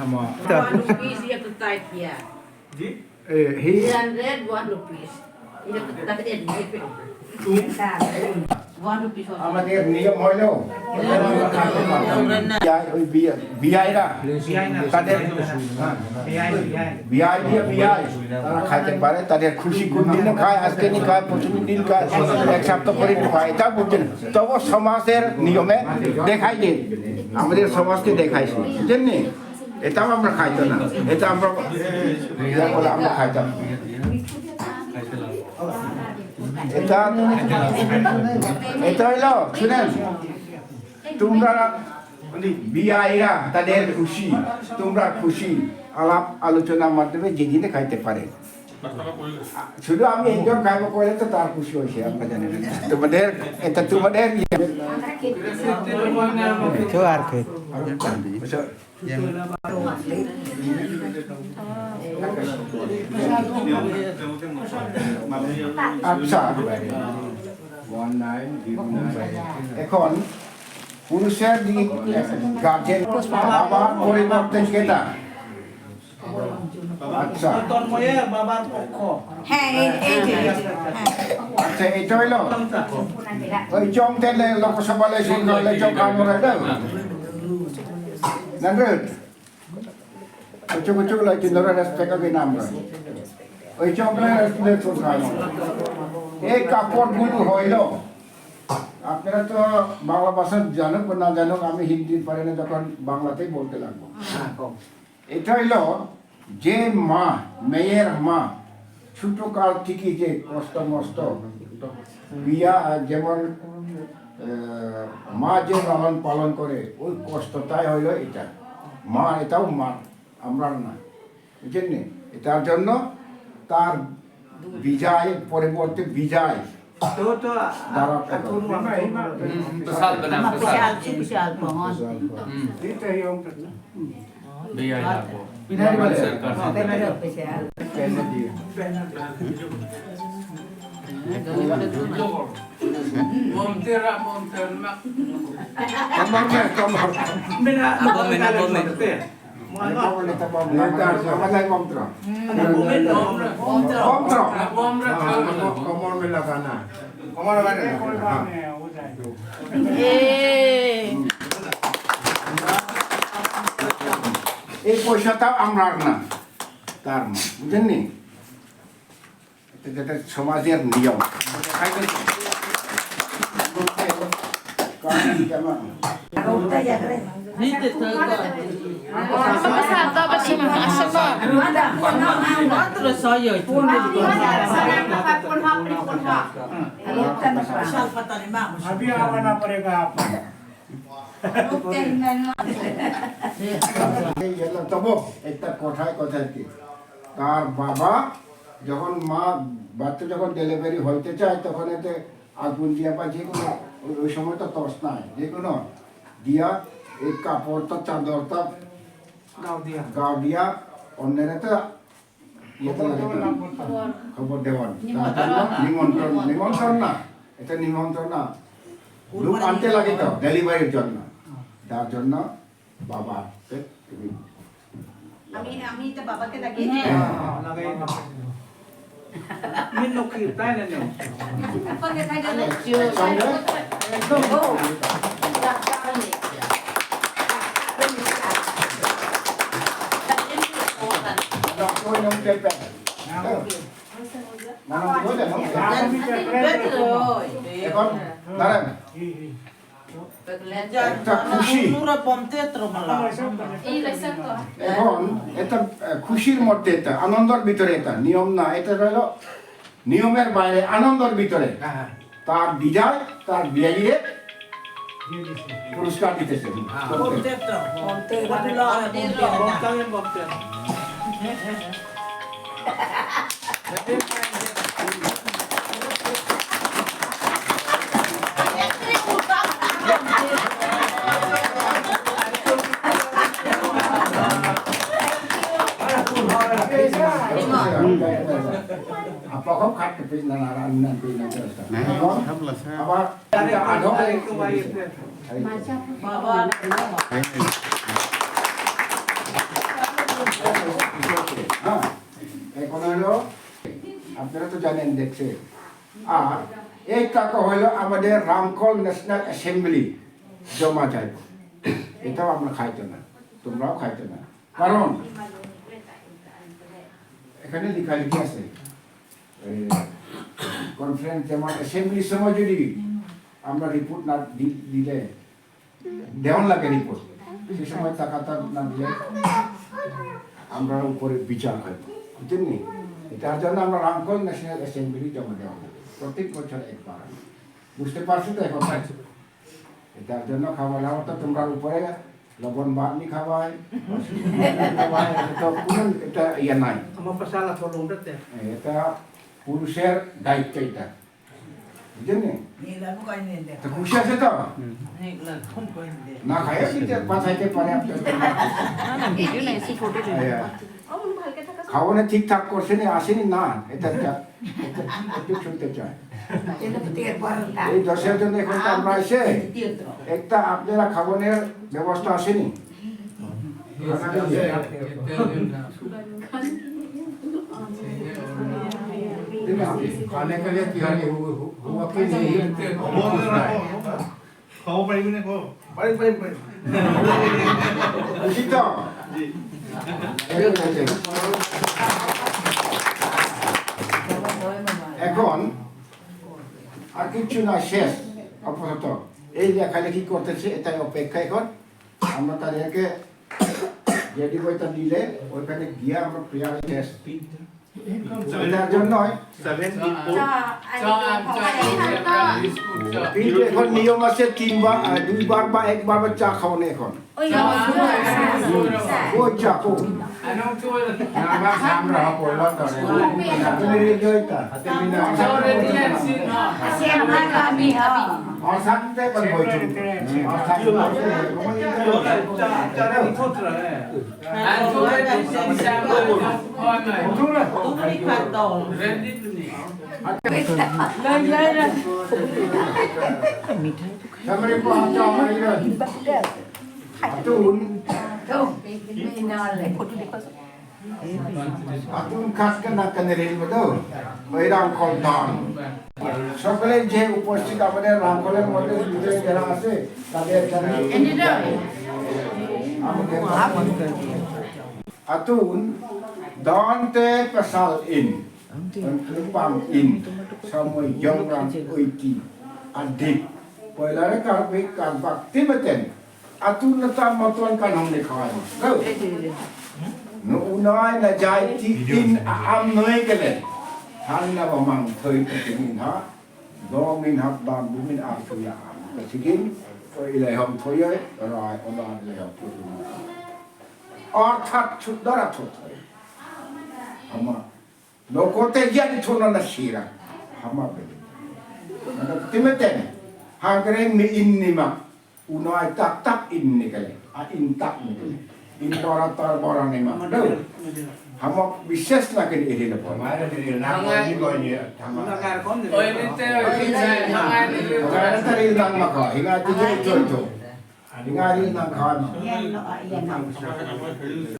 Hama. 1 rupees you have to type here. He 300 1 rupees. You have to type it. 1 rupees. আমাদের নিয়ম হলো ওই বিআইরা তাদের বিআই তারা খাইতে পারে তাদের খুশি কোন দিনও খায় আজকে নি খায় প্রতিদিন দিন খায় এক সপ্তাহ পরে খায় এটা বুঝছেন তবু সমাজের নিয়মে দেখাই দিন আমাদের সমাজকে দেখাইছি বুঝছেন নি এটাও আমরা খাইতো না এটা আমরা বলে আমরা খাইতাম এটা হইলো শুনেন তোমরা বিআইরা তাদের খুশি তোমরা খুশি আলাপ আলোচনার মাধ্যমে যেদিনে খাইতে পারে শুধু আমি একজন খাইব করে তো তার খুশি হয়েছে আপনারা জানেন তোমাদের এটা তোমাদের আর কি আচ্ছা এখন পুরুষের দিক গার্জেন বাবার পরিবর্তে কেটা আচ্ছা বাবার পক্ষ আচ্ছা এটা হইল ওই চং তেলে লোকসভালে শুনলে চং কামড় Nandrud, ucuk-ucuk lagi nora respect ke namra. Oi chokla respect to kaino. Ek kapor gulu hoilo. আপনারা তো বাংলা ভাষা জানুক বা না জানুক আমি হিন্দি পারি না যখন বাংলাতেই বলতে লাগবো এটা হইল যে মা মেয়ের মা ছোট কাল থেকে যে কষ্ট মস্ত বিয়া যেমন মা যে লালন পালন করে ওই কষ্টটাই হইল এটা মা এটাও মা আমরা না বুঝছেন নি এটার জন্য তার বিজয় পরিবর্তে বিজয় Pesal benar Spesial pohon. Biaya aku. Spesial. Monter mak. এই পয়সাটাও আমরা না তার না বুঝেন নি এটা সমাজের নিয়ম তবু একটা কথায় কি তার বাবা যখন মা বাচ্চা যখন ডেলিভারি হইতে চায় তখন এতে আগুন দিয়া বা যে কোনো ওই সময় তো তস নাই যে কোনো দিয়া এই কাপড়টা চাদরটা গাও দিয়া অন্যের খবর দেওয়ান নিমন্ত্রণ না এটা নিমন্ত্রণ না লোক আনতে লাগে তো ডেলিভারির জন্য তার জন্য বাবা আমি তো বাবাকে ডাকি Minukir tayo na niyo. Pagka tayo na এখন এটা খুশির মধ্যে এটা আনন্দের ভিতরে এটা নিয়ম না এটা হলো নিয়মের বাইরে আনন্দের ভিতরে তার বিজয় তার বিয়ে পুরস্কার দিতেছে apa kau kat ke pin nanaran nanti nanti apa ada adok Baba. জানেন দেখছে আর এই টাকা হলো আমাদের রামকল ন্যাশনাল অ্যাসেম্বলি জমা চাইব এটাও আমরা খাইতো না তোমরাও খাইতো না কারণ এখানে লেখালেখি আছে কনফারেন্স যেমন অ্যাসেম্বলির সময় যদি আমরা রিপোর্ট না দিলে দেওয়ান লাগে রিপোর্ট সেই সময় টাকাটা না দিলে আমরা উপরে বিচার হয় বুঝলেন নি এটার জন্য আমরা রামকল ন্যাশনাল অ্যাসেম্বলি জমা দেওয়া হয় প্রত্যেক বছর একবার বুঝতে পারছো তো এখন এটার জন্য খাওয়া দাওয়াটা তোমরা উপরে লবণ বাটনি খাওয়ায় এটা ইয়ে নাই Sama pasalah tolong dete. এটা পুরুষের দায়িত্ব এটা বুঝলেন নি Nila mo kayo nila. তো খুশি আছে তো Nila, kung ko hindi. না খাইও কিন্তু পাঠাইতে পারে আপনার ভিডিও নাই সি ফটো খাওয়ানো ঠিকঠাক করছে না আসেনি না এটা একটু শুনতে চাই Ito po tiyan parang এই দশের জন্য এখন তো আমরা এসে একটা আপনারা খাওয়ানোর ব্যবস্থা আসেনি खाने के लिए तिहारी हुआ कि नहीं खाओ पाई भी नहीं खाओ पाई पाई पाई उसी तो এখন আর কিছু না শেষ আপাতত এই লেখালেখি করতেছে এটাই অপেক্ষা এখন আমরা তাদেরকে রেডি বইটা দিলে ওইখানে গিয়ে আমরা প্রেয়ার টেস্ট এটার জন্য কিন্তু এখন নিয়ম আছে দুইবার বা একবার চা খাওয়ানো এখন ও চা কো Anong tuwa? নামা সামরা পড়লো তো আপনি রেডিওটা Yan, sino? অসান্তে পর হইছে Cara itutra eh. Ang tuwa din siya sa mga Tumuli ka daw. Ready to ni. সামরে পো আচ্ছা মাইরা আতুন আতুন খাস কেনা কেনে রেল বদো ওই রামকল দান সকলে যে উপস্থিত আমাদের রামকলের মধ্যে ভিতরে যারা আছে তাদের জানাই atun dante pasal in kelupang in samoi jongrang oiti adik poilare karpik karpak timeten atun nata matuan kanong ni kawai no unai na jai ti in am noi kele han na bamang thoi takin ha do min hab ban bu min a thuya am takin ko ilai hom thoye rai onan ilai hom thoye অর্থাৎ ধরা Thoth আমার লোকতে জানি থোনা না শিরা হামা বেলে তিমেতেন হাগরে me ইন্নিমা Unai তাক তাক ইন্নি গেলে আর ইন তাক নিগলে ইন তরা তর বড় নিমা হামা বিশেষ লাগে এরিলে পর মারে দিলে না কি কইনি থামা Nangar kon ni. Oy, nito, kinsa, mga ওরা তার ইল নাম মাখা হিগা দিকে চলতো হিগা ইল নাম খাওয়া Yan, no, yan.